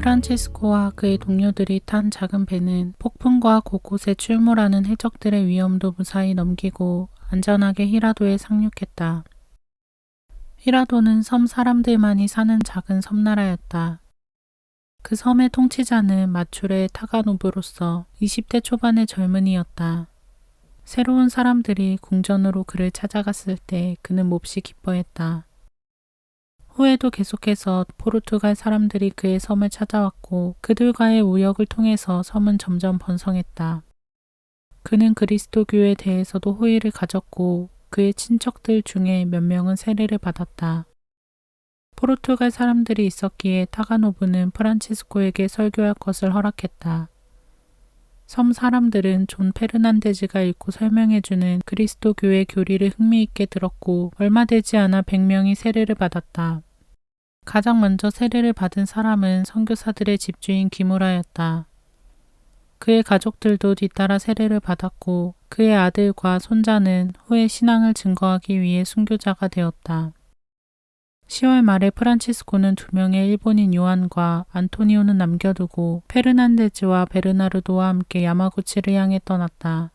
프란치스코와 그의 동료들이 탄 작은 배는 폭풍과 곳곳에 출몰하는 해적들의 위험도 무사히 넘기고 안전하게 히라도에 상륙했다. 히라도는 섬 사람들만이 사는 작은 섬나라였다. 그 섬의 통치자는 마추레 타가노부로서 20대 초반의 젊은이였다. 새로운 사람들이 궁전으로 그를 찾아갔을 때 그는 몹시 기뻐했다. 후에도 계속해서 포르투갈 사람들이 그의 섬을 찾아왔고 그들과의 우역을 통해서 섬은 점점 번성했다. 그는 그리스도교에 대해서도 호의를 가졌고 그의 친척들 중에 몇 명은 세례를 받았다. 포르투갈 사람들이 있었기에 타가노부는 프란치스코에게 설교할 것을 허락했다. 섬 사람들은 존 페르난데즈가 읽고 설명해주는 그리스도교의 교리를 흥미있게 들었고 얼마 되지 않아 100명이 세례를 받았다. 가장 먼저 세례를 받은 사람은 선교사들의 집주인 기무라였다. 그의 가족들도 뒤따라 세례를 받았고 그의 아들과 손자는 후에 신앙을 증거하기 위해 순교자가 되었다. 10월 말에 프란치스코는 2명의 일본인 요한과 안토니오는 남겨두고 페르난데즈와 베르나르도와 함께 야마구치를 향해 떠났다.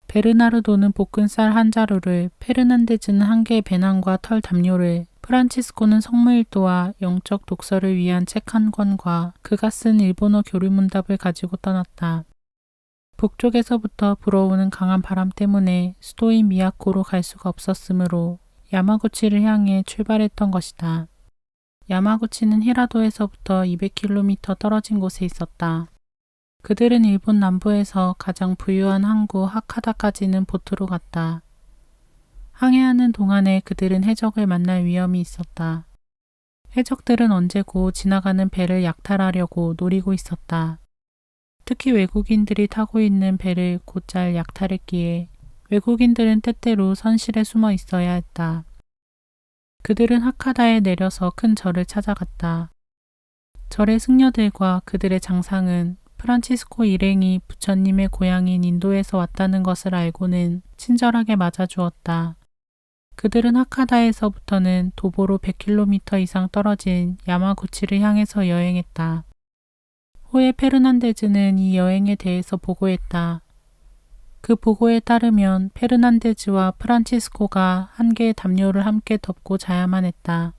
베르나르도는 볶은 쌀 한 자루를, 페르난데즈는 1개의 배낭과 털 담요를, 프란치스코는 성무일도와 영적 독서를 위한 책 1권과 그가 쓴 일본어 교류문답을 가지고 떠났다. 북쪽에서부터 불어오는 강한 바람 때문에 수도인 미야코로 갈 수가 없었으므로 야마구치를 향해 출발했던 것이다. 야마구치는 히라도에서부터 200km 떨어진 곳에 있었다. 그들은 일본 남부에서 가장 부유한 항구 하카다까지는 보트로 갔다. 항해하는 동안에 그들은 해적을 만날 위험이 있었다. 해적들은 언제고 지나가는 배를 약탈하려고 노리고 있었다. 특히 외국인들이 타고 있는 배를 곧잘 약탈했기에 외국인들은 때때로 선실에 숨어 있어야 했다. 그들은 하카다에 내려서 큰 절을 찾아갔다. 절의 승려들과 그들의 장상은 프란치스코 일행이 부처님의 고향인 인도에서 왔다는 것을 알고는 친절하게 맞아주었다. 그들은 하카다에서부터는 도보로 100km 이상 떨어진 야마구치를 향해서 여행했다. 후에 페르난데즈는 이 여행에 대해서 보고했다. 그 보고에 따르면 페르난데즈와 프란치스코가 1개의 담요를 함께 덮고 자야만 했다.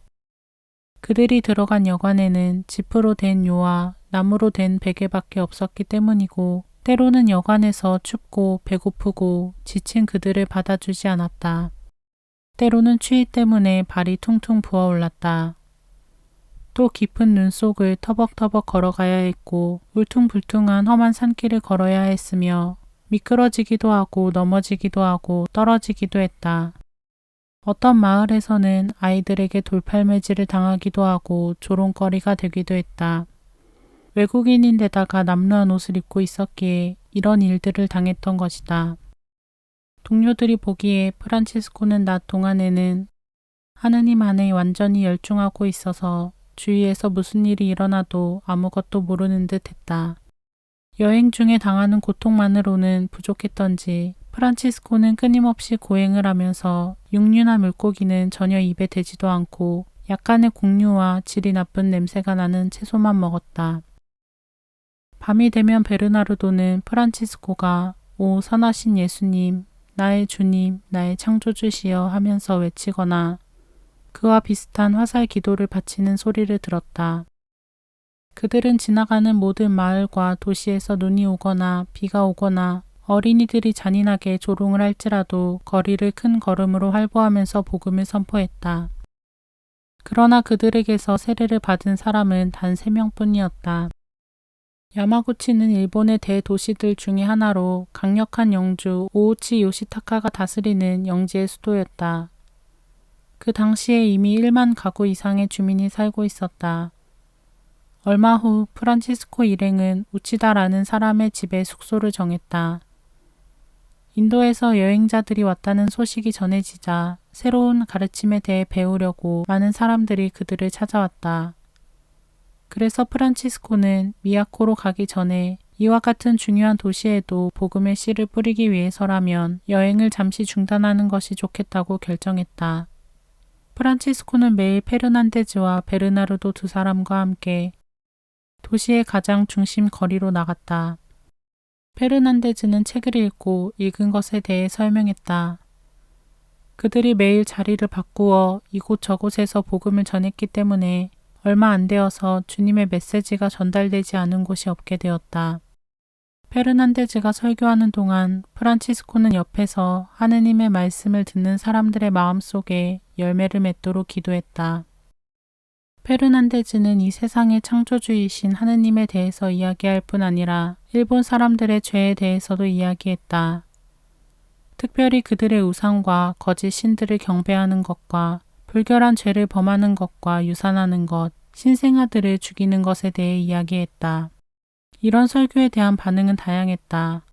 그들이 들어간 여관에는 지프로 된 요와 나무로 된 베개밖에 없었기 때문이고 때로는 여관에서 춥고 배고프고 지친 그들을 받아주지 않았다. 때로는 추위 때문에 발이 퉁퉁 부어올랐다. 또 깊은 눈 속을 터벅터벅 걸어가야 했고 울퉁불퉁한 험한 산길을 걸어야 했으며 미끄러지기도 하고 넘어지기도 하고 떨어지기도 했다. 어떤 마을에서는 아이들에게 돌팔매질을 당하기도 하고 조롱거리가 되기도 했다. 외국인인데다가 남루한 옷을 입고 있었기에 이런 일들을 당했던 것이다. 동료들이 보기에 프란치스코는 낮 동안에는 하느님 안에 완전히 열중하고 있어서 주위에서 무슨 일이 일어나도 아무것도 모르는 듯 했다. 여행 중에 당하는 고통만으로는 부족했던지 프란치스코는 끊임없이 고행을 하면서 육류나 물고기는 전혀 입에 대지도 않고 약간의 곡류와 질이 나쁜 냄새가 나는 채소만 먹었다. 밤이 되면 베르나르도는 프란치스코가 오 선하신 예수님, 나의 주님, 나의 창조주시여 하면서 외치거나 그와 비슷한 화살 기도를 바치는 소리를 들었다. 그들은 지나가는 모든 마을과 도시에서 눈이 오거나 비가 오거나 어린이들이 잔인하게 조롱을 할지라도 거리를 큰 걸음으로 활보하면서 복음을 선포했다. 그러나 그들에게서 세례를 받은 사람은 단 3명뿐이었다. 야마구치는 일본의 대도시들 중의 하나로 강력한 영주 오우치 요시타카가 다스리는 영지의 수도였다. 그 당시에 이미 1만 가구 이상의 주민이 살고 있었다. 얼마 후 프란치스코 일행은 우치다라는 사람의 집에 숙소를 정했다. 인도에서 여행자들이 왔다는 소식이 전해지자 새로운 가르침에 대해 배우려고 많은 사람들이 그들을 찾아왔다. 그래서 프란치스코는 미야코로 가기 전에 이와 같은 중요한 도시에도 복음의 씨를 뿌리기 위해서라면 여행을 잠시 중단하는 것이 좋겠다고 결정했다. 프란치스코는 매일 페르난데즈와 베르나르도 2사람과 함께 도시의 가장 중심 거리로 나갔다. 페르난데즈는 책을 읽고 읽은 것에 대해 설명했다. 그들이 매일 자리를 바꾸어 이곳저곳에서 복음을 전했기 때문에 얼마 안 되어서 주님의 메시지가 전달되지 않은 곳이 없게 되었다. 페르난데즈가 설교하는 동안 프란치스코는 옆에서 하느님의 말씀을 듣는 사람들의 마음속에 열매를 맺도록 기도했다. 페르난데즈는 이 세상의 창조주이신 하느님에 대해서 이야기할 뿐 아니라 일본 사람들의 죄에 대해서도 이야기했다. 특별히 그들의 우상과 거짓 신들을 경배하는 것과 불결한 죄를 범하는 것과 유산하는 것, 신생아들을 죽이는 것에 대해 이야기했다. 이런 설교에 대한 반응은 다양했다.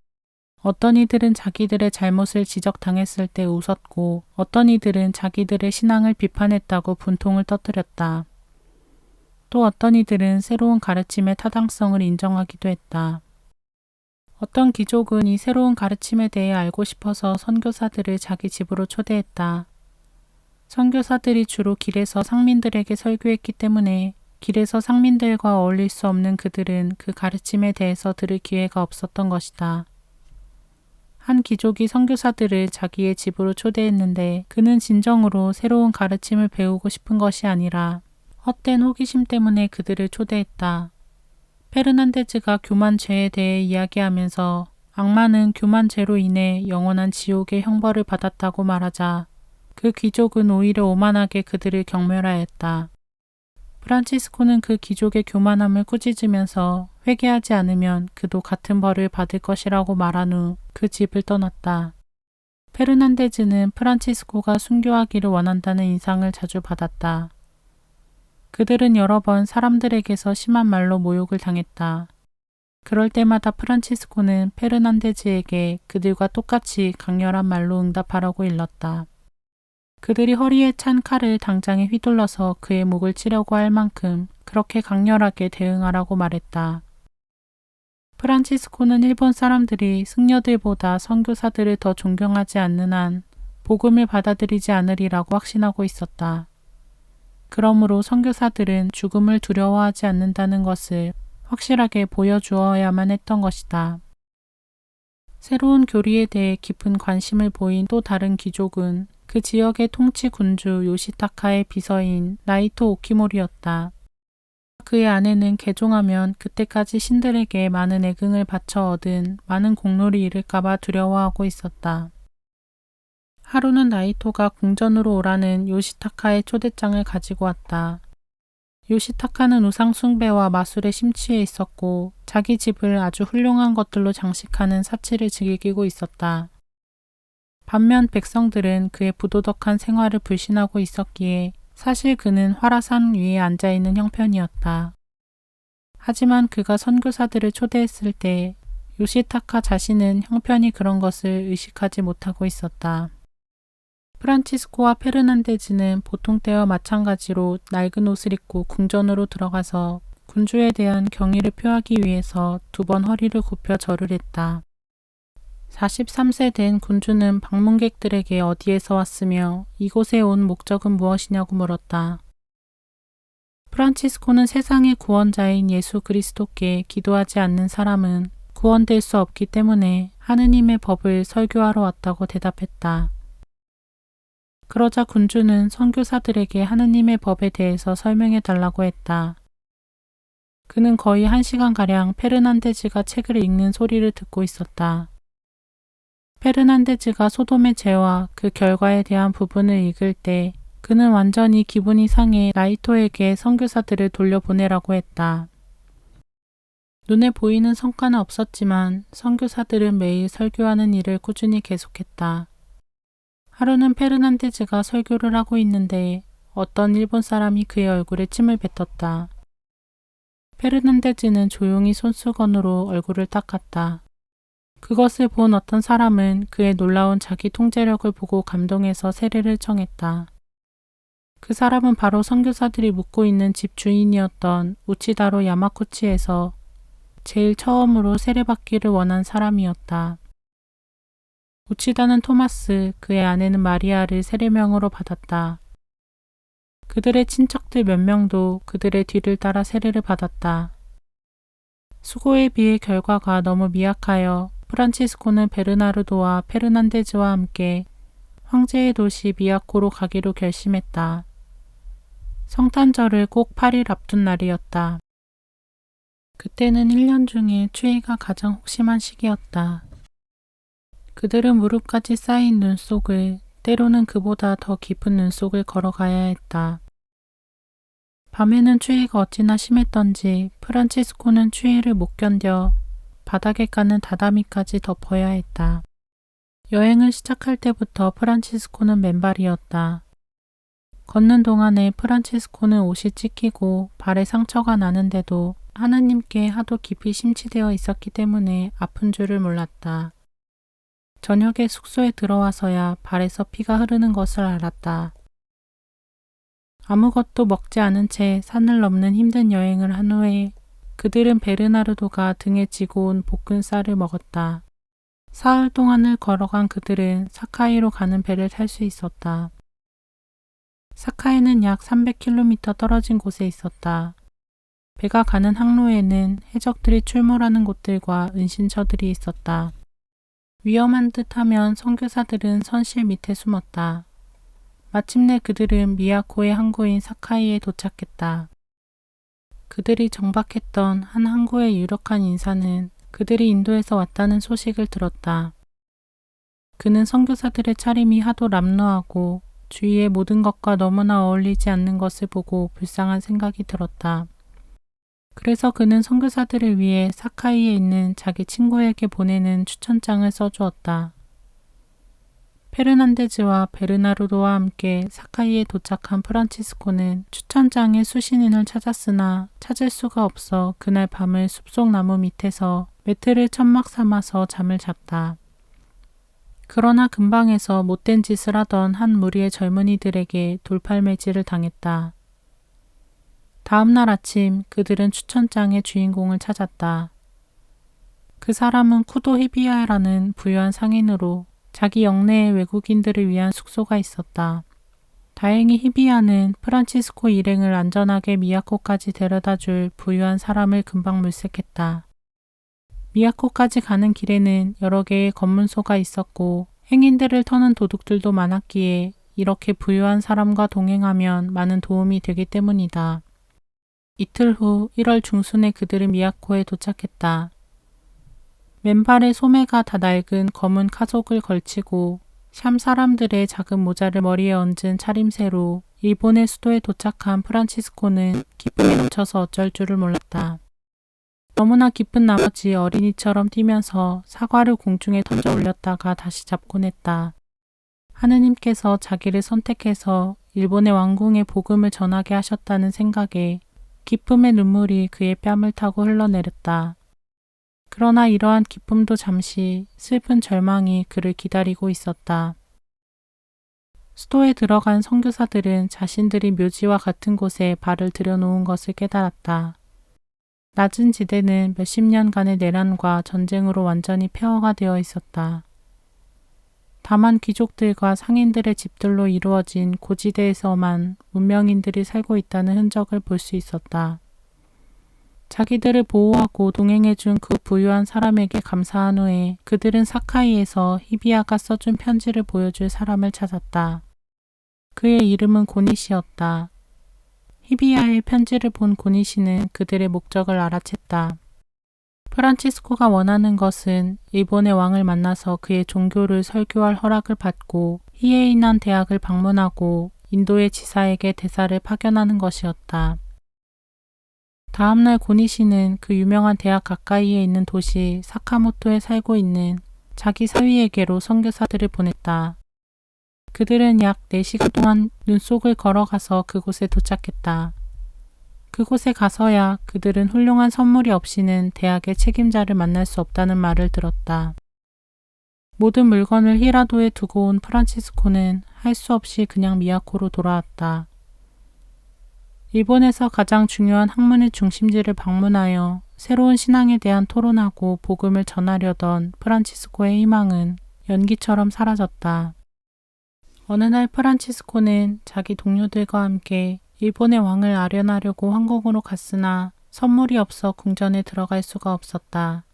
어떤 이들은 자기들의 잘못을 지적당했을 때 웃었고, 어떤 이들은 자기들의 신앙을 비판했다고 분통을 터뜨렸다. 또 어떤 이들은 새로운 가르침의 타당성을 인정하기도 했다. 어떤 귀족은 이 새로운 가르침에 대해 알고 싶어서 선교사들을 자기 집으로 초대했다. 선교사들이 주로 길에서 상민들에게 설교했기 때문에 길에서 상민들과 어울릴 수 없는 그들은 그 가르침에 대해서 들을 기회가 없었던 것이다. 한 귀족이 선교사들을 자기의 집으로 초대했는데 그는 진정으로 새로운 가르침을 배우고 싶은 것이 아니라 헛된 호기심 때문에 그들을 초대했다. 페르난데즈가 교만 죄에 대해 이야기하면서 악마는 교만 죄로 인해 영원한 지옥의 형벌을 받았다고 말하자 그 귀족은 오히려 오만하게 그들을 경멸하였다. 프란치스코는 그 귀족의 교만함을 꾸짖으면서 회개하지 않으면 그도 같은 벌을 받을 것이라고 말한 후 그 집을 떠났다. 페르난데즈는 프란치스코가 순교하기를 원한다는 인상을 자주 받았다. 그들은 여러 번 사람들에게서 심한 말로 모욕을 당했다. 그럴 때마다 프란치스코는 페르난데즈에게 그들과 똑같이 강렬한 말로 응답하라고 일렀다. 그들이 허리에 찬 칼을 당장에 휘둘러서 그의 목을 치려고 할 만큼 그렇게 강렬하게 대응하라고 말했다. 프란치스코는 일본 사람들이 승려들보다 선교사들을 더 존경하지 않는 한 복음을 받아들이지 않으리라고 확신하고 있었다. 그러므로 선교사들은 죽음을 두려워하지 않는다는 것을 확실하게 보여주어야만 했던 것이다. 새로운 교리에 대해 깊은 관심을 보인 또 다른 귀족은 그 지역의 통치 군주 요시타카의 비서인 나이토 오키모리였다. 그의 아내는 개종하면 그때까지 신들에게 많은 애긍을 바쳐 얻은 많은 공로를 잃을까봐 두려워하고 있었다. 하루는 나이토가 궁전으로 오라는 요시타카의 초대장을 가지고 왔다. 요시타카는 우상 숭배와 마술에 심취해 있었고 자기 집을 아주 훌륭한 것들로 장식하는 사치를 즐기고 있었다. 반면 백성들은 그의 부도덕한 생활을 불신하고 있었기에 사실 그는 화라산 위에 앉아있는 형편이었다. 하지만 그가 선교사들을 초대했을 때 요시타카 자신은 형편이 그런 것을 의식하지 못하고 있었다. 프란치스코와 페르난데즈는 보통 때와 마찬가지로 낡은 옷을 입고 궁전으로 들어가서 군주에 대한 경의를 표하기 위해서 2번 허리를 굽혀 절을 했다. 43세 된 군주는 방문객들에게 어디에서 왔으며 이곳에 온 목적은 무엇이냐고 물었다. 프란치스코는 세상의 구원자인 예수 그리스도께 기도하지 않는 사람은 구원될 수 없기 때문에 하느님의 법을 설교하러 왔다고 대답했다. 그러자 군주는 선교사들에게 하느님의 법에 대해서 설명해 달라고 했다. 그는 거의 1시간가량 페르난데즈가 책을 읽는 소리를 듣고 있었다. 페르난데즈가 소돔의 죄와 그 결과에 대한 부분을 읽을 때 그는 완전히 기분이 상해 나이토에게 선교사들을 돌려보내라고 했다. 눈에 보이는 성과는 없었지만 선교사들은 매일 설교하는 일을 꾸준히 계속했다. 하루는 페르난데즈가 설교를 하고 있는데 어떤 일본 사람이 그의 얼굴에 침을 뱉었다. 페르난데즈는 조용히 손수건으로 얼굴을 닦았다. 그것을 본 어떤 사람은 그의 놀라운 자기 통제력을 보고 감동해서 세례를 청했다. 그 사람은 바로 선교사들이 묵고 있는 집 주인이었던 우치다로 야마쿠치에서 제일 처음으로 세례받기를 원한 사람이었다. 우치다는 토마스, 그의 아내는 마리아를 세례명으로 받았다. 그들의 친척들 몇 명도 그들의 뒤를 따라 세례를 받았다. 수고에 비해 결과가 너무 미약하여 프란치스코는 베르나르도와 페르난데즈와 함께 황제의 도시 미야코로 가기로 결심했다. 성탄절을 꼭 8일 앞둔 날이었다. 그때는 1년 중에 추위가 가장 혹심한 시기였다. 그들은 무릎까지 쌓인 눈속을, 때로는 그보다 더 깊은 눈속을 걸어가야 했다. 밤에는 추위가 어찌나 심했던지 프란치스코는 추위를 못 견뎌 바닥에 까는 다다미까지 덮어야 했다. 여행을 시작할 때부터 프란치스코는 맨발이었다. 걷는 동안에 프란치스코는 옷이 찢기고 발에 상처가 나는데도 하느님께 하도 깊이 심취되어 있었기 때문에 아픈 줄을 몰랐다. 저녁에 숙소에 들어와서야 발에서 피가 흐르는 것을 알았다. 아무것도 먹지 않은 채 산을 넘는 힘든 여행을 한 후에 그들은 베르나르도가 등에 지고 온 볶은 쌀을 먹었다. 사흘 동안을 걸어간 그들은 사카이로 가는 배를 탈 수 있었다. 사카이는 약 300km 떨어진 곳에 있었다. 배가 가는 항로에는 해적들이 출몰하는 곳들과 은신처들이 있었다. 위험한 듯하면 선교사들은 선실 밑에 숨었다. 마침내 그들은 미야코의 항구인 사카이에 도착했다. 그들이 정박했던 한 항구의 유력한 인사는 그들이 인도에서 왔다는 소식을 들었다. 그는 선교사들의 차림이 하도 람루하고 주위의 모든 것과 너무나 어울리지 않는 것을 보고 불쌍한 생각이 들었다. 그래서 그는 선교사들을 위해 사카이에 있는 자기 친구에게 보내는 추천장을 써주었다. 페르난데즈와 베르나르도와 함께 사카이에 도착한 프란치스코는 추천장의 수신인을 찾았으나 찾을 수가 없어 그날 밤을 숲속 나무 밑에서 매트를 천막 삼아서 잠을 잤다. 그러나 근방에서 못된 짓을 하던 한 무리의 젊은이들에게 돌팔매질을 당했다. 다음 날 아침 그들은 추천장의 주인공을 찾았다. 그 사람은 쿠도 히비야라는 부유한 상인으로 자기 영내에 외국인들을 위한 숙소가 있었다. 다행히 히비야는 프란치스코 일행을 안전하게 미야코까지 데려다줄 부유한 사람을 금방 물색했다. 미야코까지 가는 길에는 여러 개의 검문소가 있었고 행인들을 터는 도둑들도 많았기에 이렇게 부유한 사람과 동행하면 많은 도움이 되기 때문이다. 이틀 후 1월 중순에 그들은 미야코에 도착했다. 맨발에 소매가 다 낡은 검은 카속을 걸치고 샴 사람들의 작은 모자를 머리에 얹은 차림새로 일본의 수도에 도착한 프란치스코는 기쁨에 넘쳐서 어쩔 줄을 몰랐다. 너무나 기쁜 나머지 어린이처럼 뛰면서 사과를 공중에 던져 올렸다가 다시 잡곤 했다. 하느님께서 자기를 선택해서 일본의 왕궁에 복음을 전하게 하셨다는 생각에 기쁨의 눈물이 그의 뺨을 타고 흘러내렸다. 그러나 이러한 기쁨도 잠시 슬픈 절망이 그를 기다리고 있었다. 수도에 들어간 선교사들은 자신들이 묘지와 같은 곳에 발을 들여놓은 것을 깨달았다. 낮은 지대는 몇십 년간의 내란과 전쟁으로 완전히 폐허가 되어 있었다. 다만 귀족들과 상인들의 집들로 이루어진 고지대에서만 문명인들이 살고 있다는 흔적을 볼 수 있었다. 자기들을 보호하고 동행해준 그 부유한 사람에게 감사한 후에 그들은 사카이에서 히비야가 써준 편지를 보여줄 사람을 찾았다. 그의 이름은 고니시였다. 히비야의 편지를 본 고니시는 그들의 목적을 알아챘다. 프란치스코가 원하는 것은 일본의 왕을 만나서 그의 종교를 설교할 허락을 받고 히에이난 대학을 방문하고 인도의 지사에게 대사를 파견하는 것이었다. 다음날 고니시는 그 유명한 대학 가까이에 있는 도시 사카모토에 살고 있는 자기 사위에게로 선교사들을 보냈다. 그들은 약 4시간 동안 눈속을 걸어가서 그곳에 도착했다. 그곳에 가서야 그들은 훌륭한 선물이 없이는 대학의 책임자를 만날 수 없다는 말을 들었다. 모든 물건을 히라도에 두고 온 프란치스코는 할 수 없이 그냥 미야코로 돌아왔다. 일본에서 가장 중요한 학문의 중심지를 방문하여 새로운 신앙에 대한 토론하고 복음을 전하려던 프란치스코의 희망은 연기처럼 사라졌다. 어느 날 프란치스코는 자기 동료들과 함께 일본의 왕을 아련하려고 황궁으로 갔으나 선물이 없어 궁전에 들어갈 수가 없었다.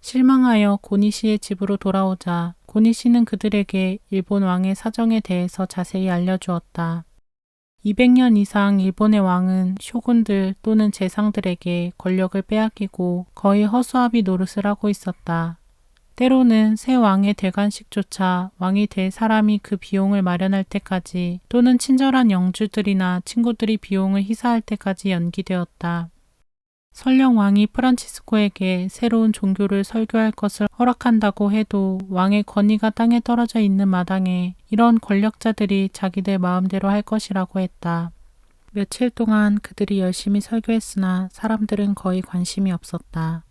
실망하여 고니 씨의 집으로 돌아오자 고니 씨는 그들에게 일본 왕의 사정에 대해서 자세히 알려주었다. 200년 이상 일본의 왕은 쇼군들 또는 재상들에게 권력을 빼앗기고 거의 허수아비 노릇을 하고 있었다. 때로는 새 왕의 대관식조차 왕이 될 사람이 그 비용을 마련할 때까지 또는 친절한 영주들이나 친구들이 비용을 희사할 때까지 연기되었다. 설령 왕이 프란치스코에게 새로운 종교를 설교할 것을 허락한다고 해도 왕의 권위가 땅에 떨어져 있는 마당에 이런 권력자들이 자기들 마음대로 할 것이라고 했다. 며칠 동안 그들이 열심히 설교했으나 사람들은 거의 관심이 없었다.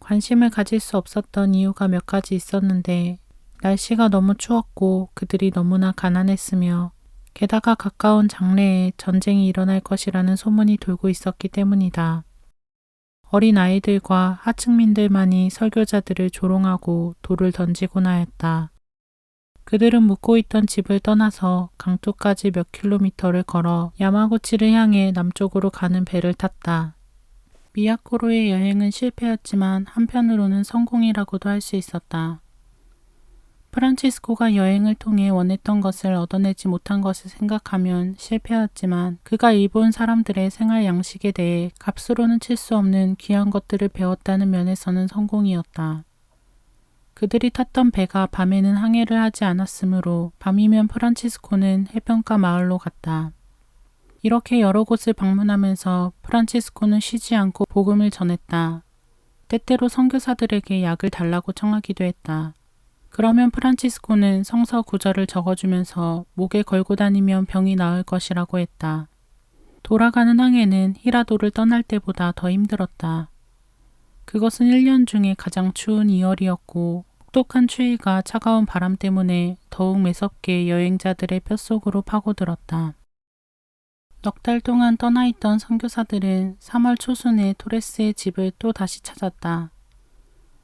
관심을 가질 수 없었던 이유가 몇 가지 있었는데 날씨가 너무 추웠고 그들이 너무나 가난했으며 게다가 가까운 장래에 전쟁이 일어날 것이라는 소문이 돌고 있었기 때문이다. 어린 아이들과 하층민들만이 설교자들을 조롱하고 돌을 던지곤 하였다. 그들은 묵고 있던 집을 떠나서 강둑까지 몇 킬로미터를 걸어 야마구치를 향해 남쪽으로 가는 배를 탔다. 미야코로의 여행은 실패였지만 한편으로는 성공이라고도 할 수 있었다. 프란치스코가 여행을 통해 원했던 것을 얻어내지 못한 것을 생각하면 실패였지만 그가 일본 사람들의 생활 양식에 대해 값으로는 칠 수 없는 귀한 것들을 배웠다는 면에서는 성공이었다. 그들이 탔던 배가 밤에는 항해를 하지 않았으므로 밤이면 프란치스코는 해변가 마을로 갔다. 이렇게 여러 곳을 방문하면서 프란치스코는 쉬지 않고 복음을 전했다. 때때로 선교사들에게 약을 달라고 청하기도 했다. 그러면 프란치스코는 성서 구절을 적어주면서 목에 걸고 다니면 병이 나을 것이라고 했다. 돌아가는 항해는 히라도를 떠날 때보다 더 힘들었다. 그것은 1년 중에 가장 추운 2월이었고 혹독한 추위가 차가운 바람 때문에 더욱 매섭게 여행자들의 뼛속으로 파고들었다. 넉 달 동안 떠나있던 선교사들은 3월 초순에 토레스의 집을 또 다시 찾았다.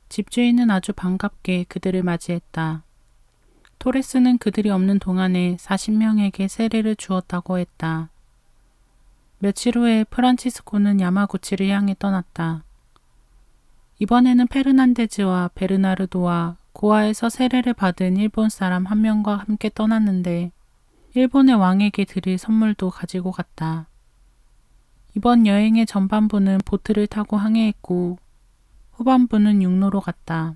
집주인은 아주 반갑게 그들을 맞이했다. 토레스는 그들이 없는 동안에 40명에게 세례를 주었다고 했다. 며칠 후에 프란치스코는 야마구치를 향해 떠났다. 이번에는 페르난데즈와 베르나르도와 고아에서 세례를 받은 일본 사람 1명과 함께 떠났는데 일본의 왕에게 드릴 선물도 가지고 갔다. 이번 여행의 전반부는 보트를 타고 항해했고 후반부는 육로로 갔다.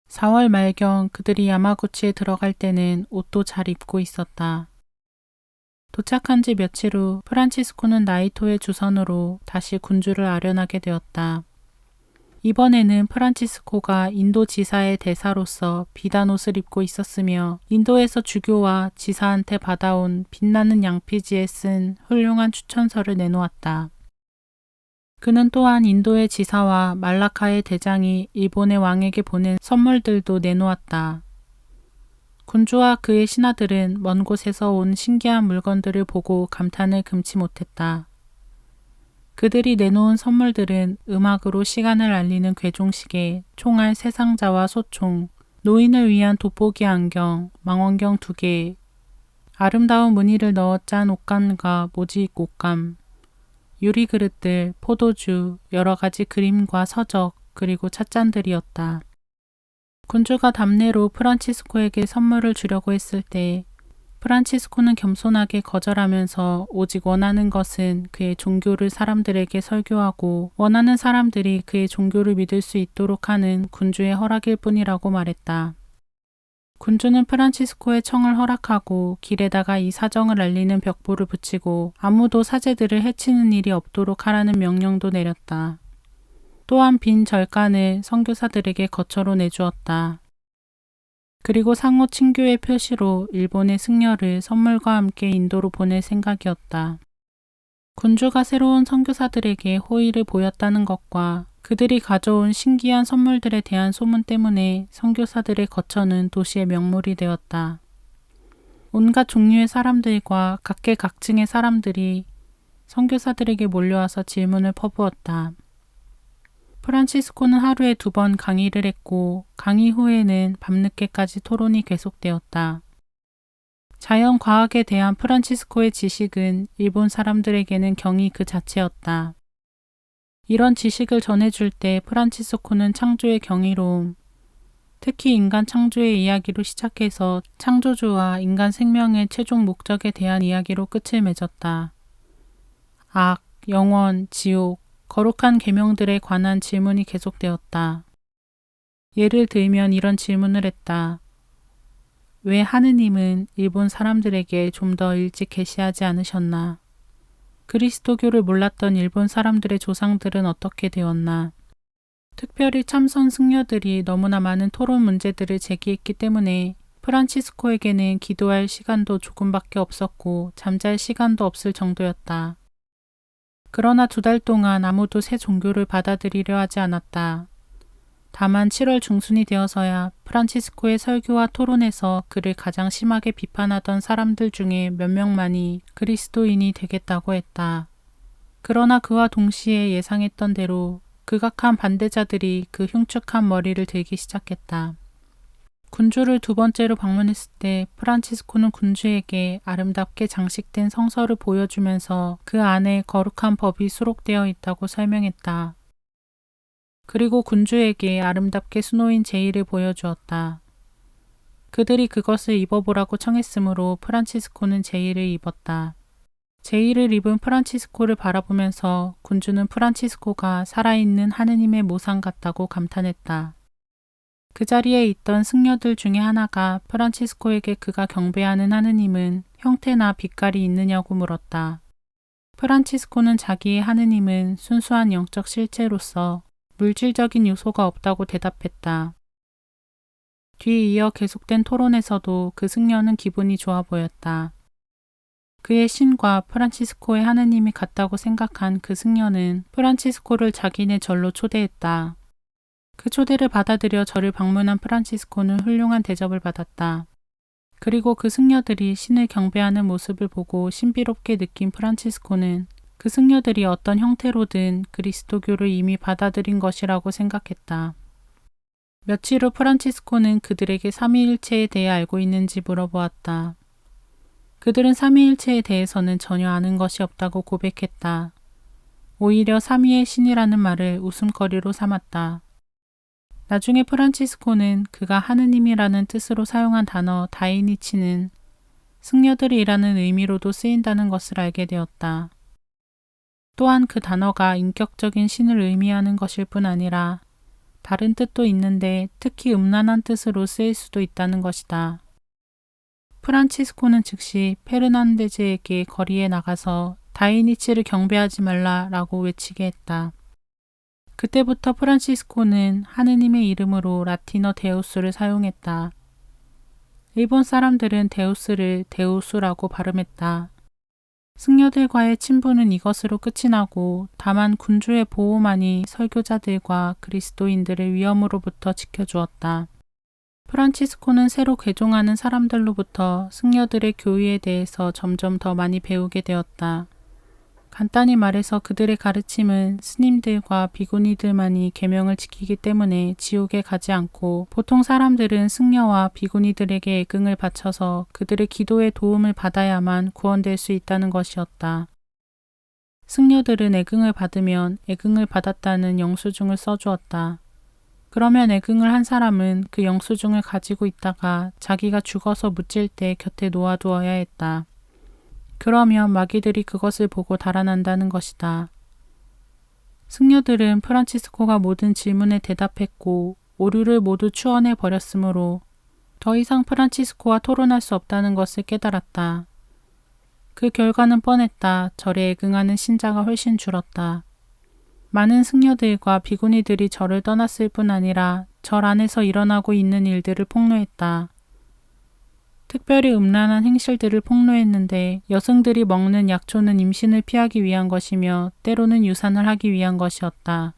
4월 말경 그들이 야마구치에 들어갈 때는 옷도 잘 입고 있었다. 도착한 지 며칠 후 프란치스코는 나이토의 주선으로 다시 군주를 아련하게 되었다. 이번에는 프란치스코가 인도 지사의 대사로서 비단 옷을 입고 있었으며 인도에서 주교와 지사한테 받아온 빛나는 양피지에 쓴 훌륭한 추천서를 내놓았다. 그는 또한 인도의 지사와 말라카의 대장이 일본의 왕에게 보낸 선물들도 내놓았다. 군주와 그의 신하들은 먼 곳에서 온 신기한 물건들을 보고 감탄을 금치 못했다. 그들이 내놓은 선물들은 음악으로 시간을 알리는 괴종시계, 총알 3상자와 소총, 노인을 위한 돋보기 안경, 망원경 2개, 아름다운 무늬를 넣어 짠 옷감과 모지익 옷감, 유리 그릇들, 포도주, 여러 가지 그림과 서적, 그리고 찻잔들이었다. 군주가 답례로 프란치스코에게 선물을 주려고 했을 때 프란치스코는 겸손하게 거절하면서 오직 원하는 것은 그의 종교를 사람들에게 설교하고 원하는 사람들이 그의 종교를 믿을 수 있도록 하는 군주의 허락일 뿐이라고 말했다. 군주는 프란치스코의 청을 허락하고 길에다가 이 사정을 알리는 벽보를 붙이고 아무도 사제들을 해치는 일이 없도록 하라는 명령도 내렸다. 또한 빈 절간을 선교사들에게 거처로 내주었다. 그리고 상호 친교의 표시로 일본의 승려를 선물과 함께 인도로 보낼 생각이었다. 군주가 새로운 선교사들에게 호의를 보였다는 것과 그들이 가져온 신기한 선물들에 대한 소문 때문에 선교사들의 거처는 도시의 명물이 되었다. 온갖 종류의 사람들과 각계각층의 사람들이 선교사들에게 몰려와서 질문을 퍼부었다. 프란치스코는 하루에 2번 강의를 했고 강의 후에는 밤늦게까지 토론이 계속되었다. 자연과학에 대한 프란치스코의 지식은 일본 사람들에게는 경이 그 자체였다. 이런 지식을 전해줄 때 프란치스코는 창조의 경이로움, 특히 인간 창조의 이야기로 시작해서 창조주와 인간 생명의 최종 목적에 대한 이야기로 끝을 맺었다. 악, 영원, 지옥, 거룩한 계명들에 관한 질문이 계속되었다. 예를 들면 이런 질문을 했다. 왜 하느님은 일본 사람들에게 좀 더 일찍 계시하지 않으셨나? 그리스도교를 몰랐던 일본 사람들의 조상들은 어떻게 되었나? 특별히 참선 승려들이 너무나 많은 토론 문제들을 제기했기 때문에 프란치스코에게는 기도할 시간도 조금밖에 없었고 잠잘 시간도 없을 정도였다. 그러나 2달 동안 아무도 새 종교를 받아들이려 하지 않았다. 다만 7월 중순이 되어서야 프란치스코의 설교와 토론에서 그를 가장 심하게 비판하던 사람들 중에 몇 명만이 그리스도인이 되겠다고 했다. 그러나 그와 동시에 예상했던 대로 극악한 반대자들이 그 흉측한 머리를 들기 시작했다. 군주를 2번째로 방문했을 때 프란치스코는 군주에게 아름답게 장식된 성서를 보여주면서 그 안에 거룩한 법이 수록되어 있다고 설명했다. 그리고 군주에게 아름답게 수놓인 제의를 보여주었다. 그들이 그것을 입어보라고 청했으므로 프란치스코는 제의를 입었다. 제의를 입은 프란치스코를 바라보면서 군주는 프란치스코가 살아있는 하느님의 모상 같다고 감탄했다. 그 자리에 있던 승려들 중에 하나가 프란치스코에게 그가 경배하는 하느님은 형태나 빛깔이 있느냐고 물었다. 프란치스코는 자기의 하느님은 순수한 영적 실체로서 물질적인 요소가 없다고 대답했다. 뒤이어 계속된 토론에서도 그 승려는 기분이 좋아 보였다. 그의 신과 프란치스코의 하느님이 같다고 생각한 그 승려는 프란치스코를 자기네 절로 초대했다. 그 초대를 받아들여 절을 방문한 프란치스코는 훌륭한 대접을 받았다. 그리고 그 승려들이 신을 경배하는 모습을 보고 신비롭게 느낀 프란치스코는 그 승려들이 어떤 형태로든 그리스도교를 이미 받아들인 것이라고 생각했다. 며칠 후 프란치스코는 그들에게 삼위일체에 대해 알고 있는지 물어보았다. 그들은 삼위일체에 대해서는 전혀 아는 것이 없다고 고백했다. 오히려 삼위의 신이라는 말을 웃음거리로 삼았다. 나중에 프란치스코는 그가 하느님이라는 뜻으로 사용한 단어 다이니치는 승려들이라는 의미로도 쓰인다는 것을 알게 되었다. 또한 그 단어가 인격적인 신을 의미하는 것일 뿐 아니라 다른 뜻도 있는데 특히 음란한 뜻으로 쓰일 수도 있다는 것이다. 프란치스코는 즉시 페르난데즈에게 거리에 나가서 다이니치를 경배하지 말라라고 외치게 했다. 그때부터 프란치스코는 하느님의 이름으로 라틴어 데우스를 사용했다. 일본 사람들은 데우스를 데우수라고 발음했다. 승려들과의 친분은 이것으로 끝이 나고 다만 군주의 보호만이 설교자들과 그리스도인들을 위험으로부터 지켜주었다. 프란치스코는 새로 개종하는 사람들로부터 승려들의 교의에 대해서 점점 더 많이 배우게 되었다. 간단히 말해서 그들의 가르침은 스님들과 비구니들만이 계명을 지키기 때문에 지옥에 가지 않고 보통 사람들은 승려와 비구니들에게 애긍을 바쳐서 그들의 기도에 도움을 받아야만 구원될 수 있다는 것이었다. 승려들은 애긍을 받으면 애긍을 받았다는 영수증을 써주었다. 그러면 애긍을 한 사람은 그 영수증을 가지고 있다가 자기가 죽어서 묻힐 때 곁에 놓아두어야 했다. 그러면 마귀들이 그것을 보고 달아난다는 것이다. 승려들은 프란치스코가 모든 질문에 대답했고 오류를 모두 추원해 버렸으므로 더 이상 프란치스코와 토론할 수 없다는 것을 깨달았다. 그 결과는 뻔했다. 절에 애긍하는 신자가 훨씬 줄었다. 많은 승려들과 비구니들이 절을 떠났을 뿐 아니라 절 안에서 일어나고 있는 일들을 폭로했다. 특별히 음란한 행실들을 폭로했는데 여성들이 먹는 약초는 임신을 피하기 위한 것이며 때로는 유산을 하기 위한 것이었다.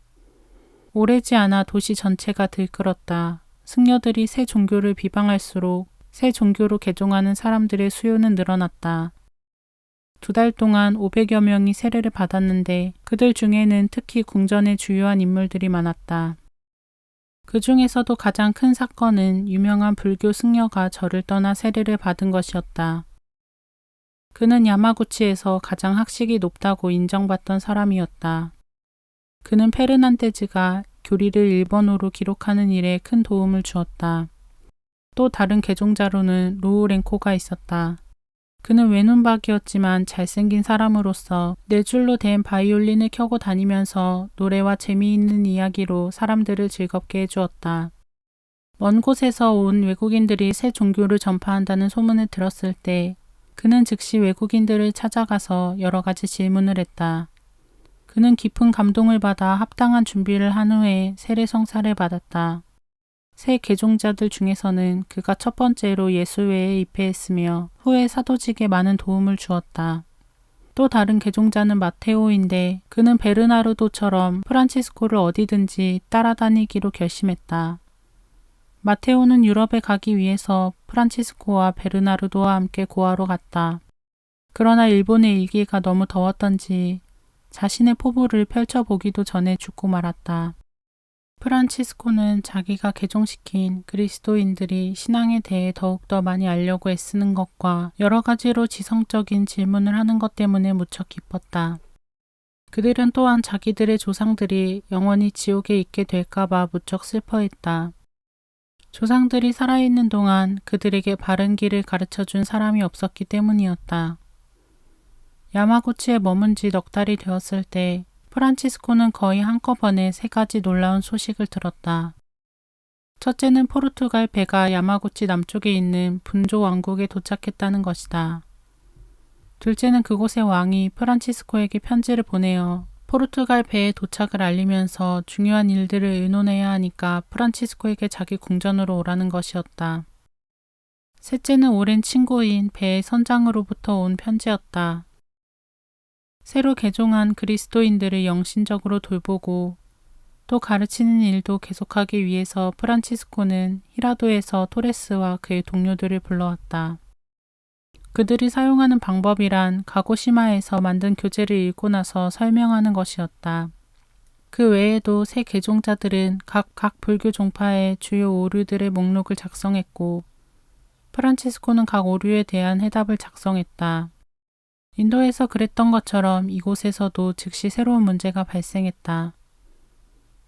오래지 않아 도시 전체가 들끓었다. 승려들이 새 종교를 비방할수록 새 종교로 개종하는 사람들의 수요는 늘어났다. 2달 동안 500여 명이 세례를 받았는데 그들 중에는 특히 궁전의 주요한 인물들이 많았다. 그 중에서도 가장 큰 사건은 유명한 불교 승려가 절을 떠나 세례를 받은 것이었다. 그는 야마구치에서 가장 학식이 높다고 인정받던 사람이었다. 그는 페르난데즈가 교리를 일본어로 기록하는 일에 큰 도움을 주었다. 또 다른 개종자로는 로우렌코가 있었다. 그는 외눈박이었지만 잘생긴 사람으로서 네 줄로 된 바이올린을 켜고 다니면서 노래와 재미있는 이야기로 사람들을 즐겁게 해주었다. 먼 곳에서 온 외국인들이 새 종교를 전파한다는 소문을 들었을 때 그는 즉시 외국인들을 찾아가서 여러 가지 질문을 했다. 그는 깊은 감동을 받아 합당한 준비를 한 후에 세례성사를 받았다. 새 개종자들 중에서는 그가 첫 번째로 예수회에 입회했으며 후에 사도직에 많은 도움을 주었다. 또 다른 개종자는 마테오인데 그는 베르나르도처럼 프란치스코를 어디든지 따라다니기로 결심했다. 마테오는 유럽에 가기 위해서 프란치스코와 베르나르도와 함께 고아로 갔다. 그러나 일본의 일기가 너무 더웠던지 자신의 포부를 펼쳐보기도 전에 죽고 말았다. 프란치스코는 자기가 개종시킨 그리스도인들이 신앙에 대해 더욱더 많이 알려고 애쓰는 것과 여러 가지로 지성적인 질문을 하는 것 때문에 무척 기뻤다. 그들은 또한 자기들의 조상들이 영원히 지옥에 있게 될까봐 무척 슬퍼했다. 조상들이 살아있는 동안 그들에게 바른 길을 가르쳐준 사람이 없었기 때문이었다. 야마구치에 머문 지 넉 달이 되었을 때 프란치스코는 거의 한꺼번에 세 가지 놀라운 소식을 들었다. 첫째는 포르투갈 배가 야마구치 남쪽에 있는 분조 왕국에 도착했다는 것이다. 둘째는 그곳의 왕이 프란치스코에게 편지를 보내어 포르투갈 배의 도착을 알리면서 중요한 일들을 의논해야 하니까 프란치스코에게 자기 궁전으로 오라는 것이었다. 셋째는 오랜 친구인 배의 선장으로부터 온 편지였다. 새로 개종한 그리스도인들을 영신적으로 돌보고 또 가르치는 일도 계속하기 위해서 프란치스코는 히라도에서 토레스와 그의 동료들을 불러왔다. 그들이 사용하는 방법이란 가고시마에서 만든 교재를 읽고 나서 설명하는 것이었다. 그 외에도 새 개종자들은 각 불교 종파의 주요 오류들의 목록을 작성했고 프란치스코는 각 오류에 대한 해답을 작성했다. 인도에서 그랬던 것처럼 이곳에서도 즉시 새로운 문제가 발생했다.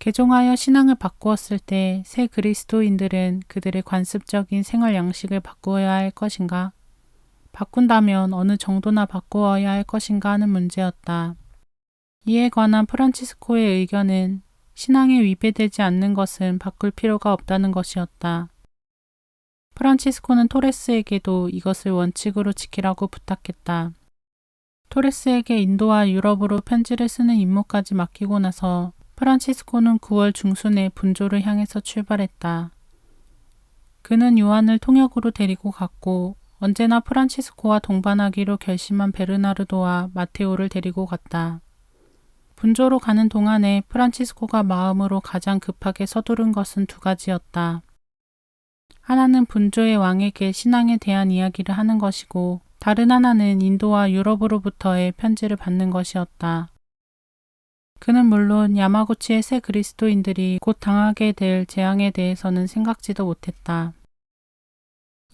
개종하여 신앙을 바꾸었을 때 새 그리스도인들은 그들의 관습적인 생활 양식을 바꾸어야 할 것인가? 바꾼다면 어느 정도나 바꾸어야 할 것인가 하는 문제였다. 이에 관한 프란치스코의 의견은 신앙에 위배되지 않는 것은 바꿀 필요가 없다는 것이었다. 프란치스코는 토레스에게도 이것을 원칙으로 지키라고 부탁했다. 토레스에게 인도와 유럽으로 편지를 쓰는 임무까지 맡기고 나서 프란치스코는 9월 중순에 분조를 향해서 출발했다. 그는 요한을 통역으로 데리고 갔고 언제나 프란치스코와 동반하기로 결심한 베르나르도와 마테오를 데리고 갔다. 분조로 가는 동안에 프란치스코가 마음으로 가장 급하게 서두른 것은 두 가지였다. 하나는 분조의 왕에게 신앙에 대한 이야기를 하는 것이고 다른 하나는 인도와 유럽으로부터의 편지를 받는 것이었다. 그는 물론 야마구치의 새 그리스도인들이 곧 당하게 될 재앙에 대해서는 생각지도 못했다.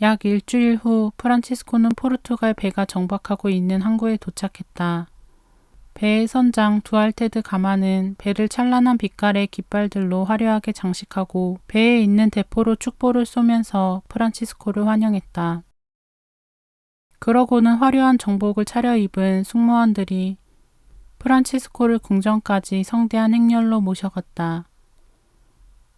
약 일주일 후 프란치스코는 포르투갈 배가 정박하고 있는 항구에 도착했다. 배의 선장 두알테드 가마는 배를 찬란한 빛깔의 깃발들로 화려하게 장식하고 배에 있는 대포로 축보를 쏘면서 프란치스코를 환영했다. 그러고는 화려한 정복을 차려입은 승무원들이 프란치스코를 궁전까지 성대한 행렬로 모셔갔다.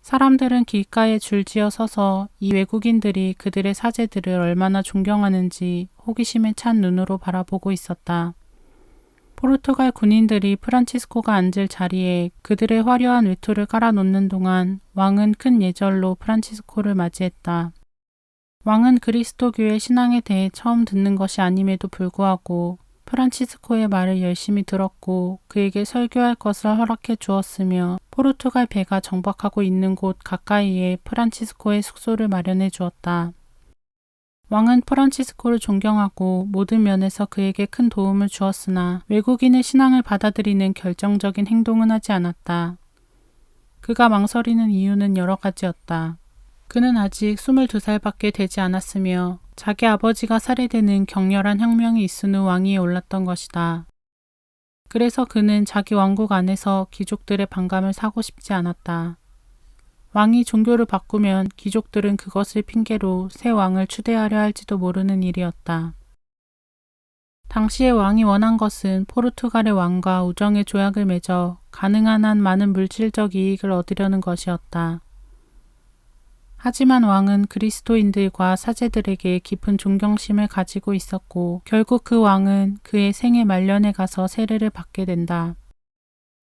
사람들은 길가에 줄지어 서서 이 외국인들이 그들의 사제들을 얼마나 존경하는지 호기심에 찬 눈으로 바라보고 있었다. 포르투갈 군인들이 프란치스코가 앉을 자리에 그들의 화려한 외투를 깔아놓는 동안 왕은 큰 예절로 프란치스코를 맞이했다. 왕은 그리스도교의 신앙에 대해 처음 듣는 것이 아님에도 불구하고 프란치스코의 말을 열심히 들었고 그에게 설교할 것을 허락해 주었으며 포르투갈 배가 정박하고 있는 곳 가까이에 프란치스코의 숙소를 마련해 주었다. 왕은 프란치스코를 존경하고 모든 면에서 그에게 큰 도움을 주었으나 외국인의 신앙을 받아들이는 결정적인 행동은 하지 않았다. 그가 망설이는 이유는 여러 가지였다. 그는 아직 22살밖에 되지 않았으며 자기 아버지가 살해되는 격렬한 혁명이 있은 후 왕위에 올랐던 것이다. 그래서 그는 자기 왕국 안에서 귀족들의 반감을 사고 싶지 않았다. 왕이 종교를 바꾸면 귀족들은 그것을 핑계로 새 왕을 추대하려 할지도 모르는 일이었다. 당시의 왕이 원한 것은 포르투갈의 왕과 우정의 조약을 맺어 가능한 한 많은 물질적 이익을 얻으려는 것이었다. 하지만 왕은 그리스도인들과 사제들에게 깊은 존경심을 가지고 있었고 결국 그 왕은 그의 생애 말년에 가서 세례를 받게 된다.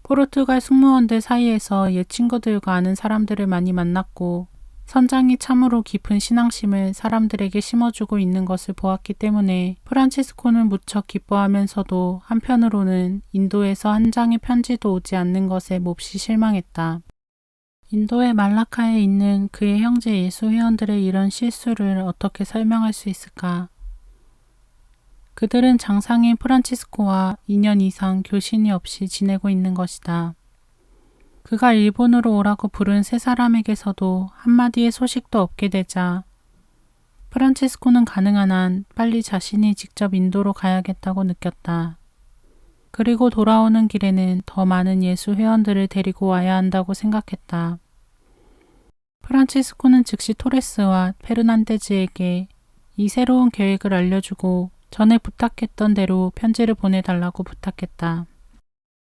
포르투갈 승무원들 사이에서 옛 친구들과 아는 사람들을 많이 만났고 선장이 참으로 깊은 신앙심을 사람들에게 심어주고 있는 것을 보았기 때문에 프란치스코는 무척 기뻐하면서도 한편으로는 인도에서 한 장의 편지도 오지 않는 것에 몹시 실망했다. 인도의 말라카에 있는 그의 형제 예수 회원들의 이런 실수를 어떻게 설명할 수 있을까? 그들은 장상인 프란치스코와 2년 이상 교신이 없이 지내고 있는 것이다. 그가 일본으로 오라고 부른 세 사람에게서도 한마디의 소식도 없게 되자 프란치스코는 가능한 한 빨리 자신이 직접 인도로 가야겠다고 느꼈다. 그리고 돌아오는 길에는 더 많은 예수 회원들을 데리고 와야 한다고 생각했다. 프란치스코는 즉시 토레스와 페르난데즈에게 이 새로운 계획을 알려주고 전에 부탁했던 대로 편지를 보내달라고 부탁했다.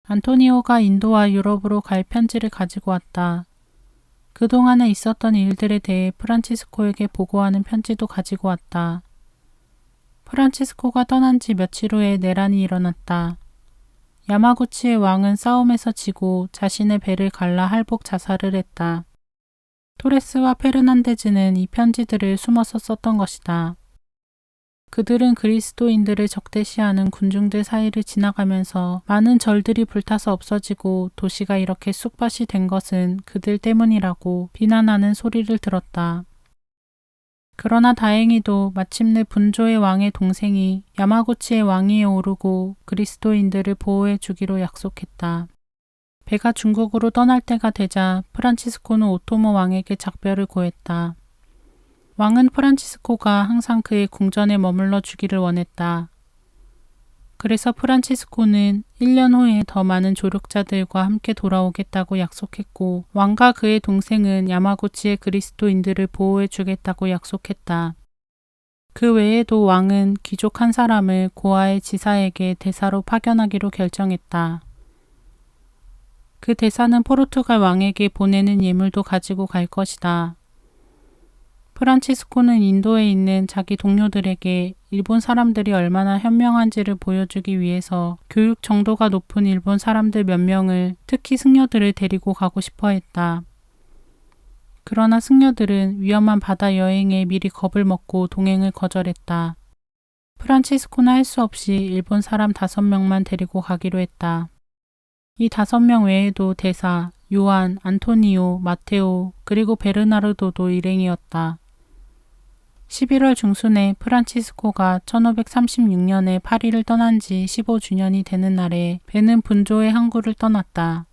안토니오가 인도와 유럽으로 갈 편지를 가지고 왔다. 그동안에 있었던 일들에 대해 프란치스코에게 보고하는 편지도 가지고 왔다. 프란치스코가 떠난 지 며칠 후에 내란이 일어났다. 야마구치의 왕은 싸움에서 지고 자신의 배를 갈라 할복 자살을 했다. 토레스와 페르난데즈는 이 편지들을 숨어서 썼던 것이다. 그들은 그리스도인들을 적대시하는 군중들 사이를 지나가면서 많은 절들이 불타서 없어지고 도시가 이렇게 쑥밭이 된 것은 그들 때문이라고 비난하는 소리를 들었다. 그러나 다행히도 마침내 분조의 왕의 동생이 야마구치의 왕위에 오르고 그리스도인들을 보호해 주기로 약속했다. 배가 중국으로 떠날 때가 되자 프란치스코는 오토모 왕에게 작별을 고했다. 왕은 프란치스코가 항상 그의 궁전에 머물러 주기를 원했다. 그래서 프란치스코는 1년 후에 더 많은 조력자들과 함께 돌아오겠다고 약속했고 왕과 그의 동생은 야마구치의 그리스도인들을 보호해 주겠다고 약속했다. 그 외에도 왕은 귀족 한 사람을 고아의 지사에게 대사로 파견하기로 결정했다. 그 대사는 포르투갈 왕에게 보내는 예물도 가지고 갈 것이다. 프란치스코는 인도에 있는 자기 동료들에게 일본 사람들이 얼마나 현명한지를 보여주기 위해서 교육 정도가 높은 일본 사람들 몇 명을, 특히 승려들을 데리고 가고 싶어 했다. 그러나 승려들은 위험한 바다 여행에 미리 겁을 먹고 동행을 거절했다. 프란치스코는 할 수 없이 일본 사람 5명만 데리고 가기로 했다. 이 5명 외에도 대사, 요한, 안토니오, 마테오, 그리고 베르나르도도 일행이었다. 11월 중순에 프란치스코가 1536년에 파리를 떠난 지 15주년이 되는 날에 배는 분조의 항구를 떠났다.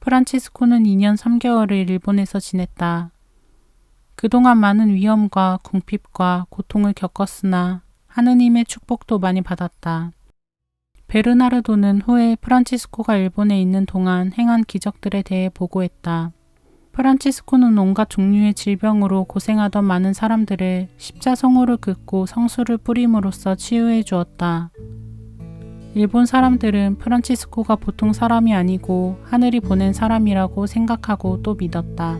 프란치스코는 2년 3개월을 일본에서 지냈다. 그동안 많은 위험과 궁핍과 고통을 겪었으나 하느님의 축복도 많이 받았다. 베르나르도는 후에 프란치스코가 일본에 있는 동안 행한 기적들에 대해 보고했다. 프란치스코는 온갖 종류의 질병으로 고생하던 많은 사람들을 십자성호를 긋고 성수를 뿌림으로써 치유해 주었다. 일본 사람들은 프란치스코가 보통 사람이 아니고 하늘이 보낸 사람이라고 생각하고 또 믿었다.